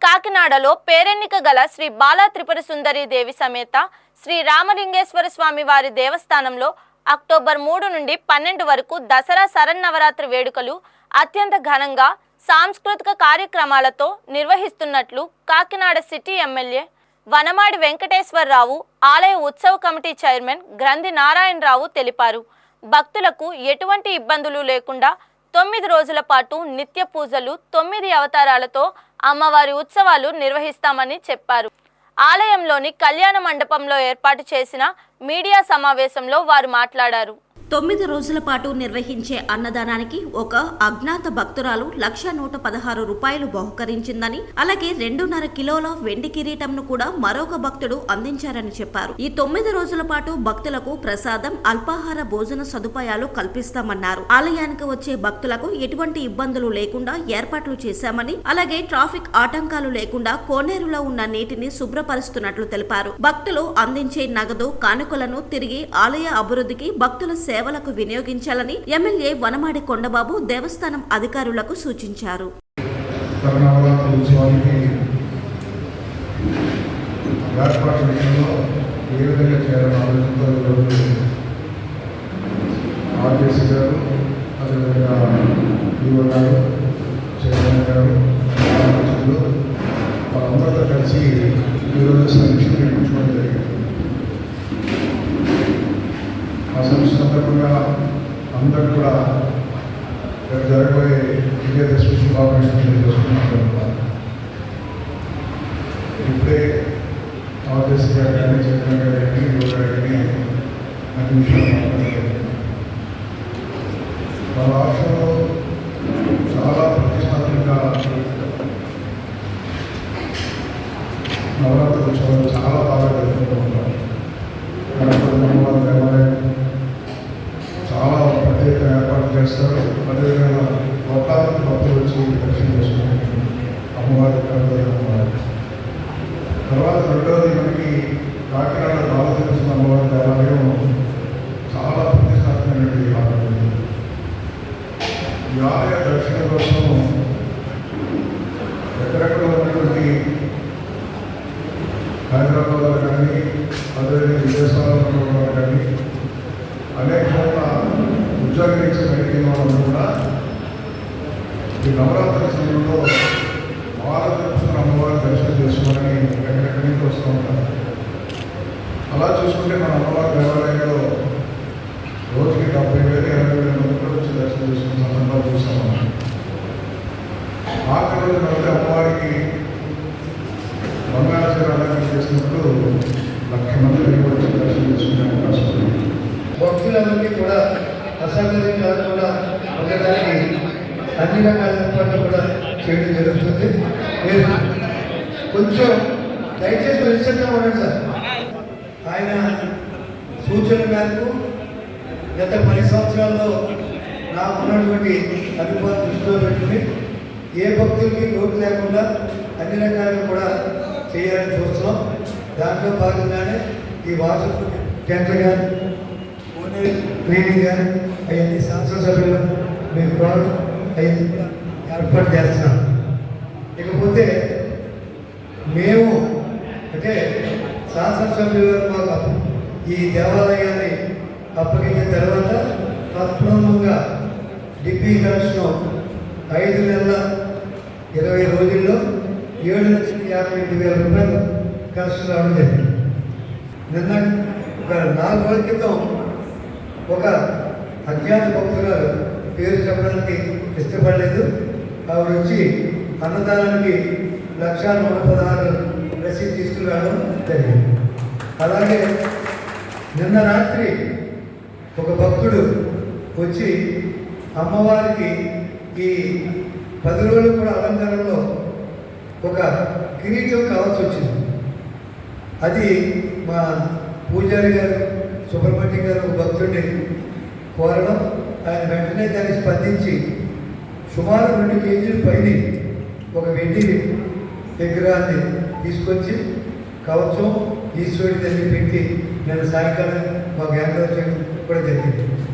కాకినాడలో పేరెన్నిక గల శ్రీ బాలా త్రిపుర సుందరి దేవి సమేత శ్రీ రామలింగేశ్వర స్వామి వారి దేవస్థానంలో అక్టోబర్ 3 నుండి 12 వరకు దసరా శరన్నవరాత్రి వేడుకలు అత్యంత ఘనంగా సాంస్కృతిక కార్యక్రమాలతో నిర్వహిస్తున్నట్లు కాకినాడ సిటీ ఎమ్మెల్యే వనమాడి వెంకటేశ్వరరావు ఆలయ ఉత్సవ కమిటీ చైర్మన్ గ్రంథి నారాయణరావు తెలిపారు. భక్తులకు ఎటువంటి ఇబ్బందులు లేకుండా 9 రోజుల పాటు నిత్య పూజలు 9 అవతారాలతో అమ్మవారి ఉత్సవాలు నిర్వహిస్తామని చెప్పారు. ఆలయంలోని కళ్యాణ మండపంలో ఏర్పాటు చేసిన మీడియా సమావేశంలో వారు మాట్లాడారు. 9 రోజుల పాటు నిర్వహించే అన్నదానానికి ఒక అజ్ఞాత భక్తురాలు 1,116 రూపాయలు బహుకరించిందని, అలాగే 2.5 కిలోల వెండి కిరీటంను కూడా మరొక భక్తుడు అందించారని చెప్పారు. ఈ 9 రోజుల పాటు భక్తులకు ప్రసాదం, అల్పాహార భోజన సదుపాయాలు కల్పిస్తామన్నారు. ఆలయానికి వచ్చే భక్తులకు ఎటువంటి ఇబ్బందులు లేకుండా ఏర్పాట్లు చేశామని, అలాగే ట్రాఫిక్ ఆటంకాలు లేకుండా కోనేరులో ఉన్న నీటిని శుభ్రపరుస్తున్నట్లు తెలిపారు. భక్తులు అందించే నగదు కానుకలను తిరిగి ఆలయ అభివృద్ధికి భక్తుల సేవలకు వినియోగించాలని ఎమ్మెల్యే వనమాడి కొండబాబు దేవస్థానం అధికారులకు సూచించారు. వాళ్ళందరితో కలిసి ఈరోజు సమీక్ష నిర్మించుకోవడం జరిగింది. ఆ సమీక్ష సందర్భంగా అందరూ కూడా జరగబోయే విజయదశమి శుభాకాంక్షలు తెలియజేసుకున్నాం. ఇప్పుడే ఆర్టీసీ గారు కానీ చైర్మన్ గారు కానీ యువ గారు కానీ అన్ని విషయాలు మాట్లాడారు. వాళ్ళ రాష్ట్రంలో చాలా ప్రతిష్టాత్మకంగా నవరాత్రి ఉత్సవాలు చాలా బాగా జరుపుకుంటూ ఉంటారు. అమ్మవారి దేవాలయం చాలా ప్రత్యేక ఏర్పాటు చేస్తారు. అదేవిధంగా కోట్లాది భక్తులు వచ్చి దర్శనం చేసుకుంటారు అమ్మవారి అమ్మవారి. తర్వాత రెండవది మనకి కాకినాడ బాలదేవస్థానం అమ్మవారి దేవాలయం చాలా ప్రతిష్టాత్మకమైనటువంటి ఆలయం. ఈ ఆలయ దర్శనం కోసం ఎక్కడెక్కడ ఉన్నటువంటి హైదరాబాద్లో కానీ అదేవిధంగా విదేశాలలో కానీ అనేక చోట్ల ఉద్యోగరీత్యా బయటికి వాళ్ళని కూడా ఈ నవరాత్రి సమయంలో బాలదేవస్థానం అమ్మవారి దర్శనం చేసుకోవాలని ఎక్కడెక్కడి నుంచి వస్తూ ఉంటారు. అలా చూసుకుంటే మన అమ్మవారి దేవాలయంలో రోజుకి 70,000 80,000 మంది కూడా వచ్చి దర్శనం చేసుకున్న సందర్భాలు చూస్తాము. ఆఖరి రోజు వెళ్తే అమ్మవారికి బంగాళాచరణాలు చేసినప్పుడు 1,00,000 మంది వచ్చి దర్శనం చేసుకునే అవకాశం ఉంది. భక్తులందరికీ కూడా అసౌకర్యం కాకుండా ఉండడానికి అన్ని రకాల ఏర్పాట్లు కూడా చేయడం జరుగుతుంది. మీరు కొంచెం దయచేసి నిశ్శబ్దంగా ఉండండి సార్. ఆయన సూచన మేరకు గత 10 సంవత్సరాల్లో నాకు ఉన్నటువంటి అనుభవాన్ని దృష్టిలో పెట్టుకుని ఏ భక్తులకి లోటు లేకుండా అన్ని రకాలుగా కూడా చేయాలని చూస్తున్నాం. దాంట్లో భాగంగానే ఈ వాటర్ టెంట్లు కానీ క్లీనింగ్ కానీ అవన్నీ శాసనసభ్యులు మీకు కూడా అవన్నీ ఏర్పాటు చేస్తున్నాం. ఇకపోతే మేము అంటే శాసనసభ్యులు మాకు ఈ దేవాలయాన్ని అప్పగించిన తర్వాత తత్పూర్వంగా డిపీ కలెక్షన్ 5 నెలల 20 రోజుల్లో 7,58,000 రూపాయలు కలెక్షన్ రావడం జరిగింది. నిన్న ఒక 4 రోజుల క్రితం ఒక అజ్ఞాత భక్తురాలు పేరు చెప్పడానికి ఇష్టపడలేదు. ఆవిడ వచ్చి అన్నదానానికి 1,116 రసీదు తీసుకురావడం జరిగింది. అలాగే నిన్న రాత్రి ఒక భక్తుడు వచ్చి అమ్మవారికి ఈ 10 రోజులు కూడా అలంకారంలో ఒక కిరీటం కావాల్సి వచ్చింది. అది మా పూజారి గారు సుబ్రహ్మణ్యం గారు ఒక భక్తుడిని కోరడం, ఆయన వెంటనే దాన్ని స్పందించి సుమారు 2 కేజీల పైన ఒక వెండి విగ్రహాన్ని తీసుకొచ్చి కవచం ఈశ్వరుడి దగ్గర పెట్టి నేను సాయంకాలం మాకు ఏర్పాటు చేయడం కూడా జరిగింది.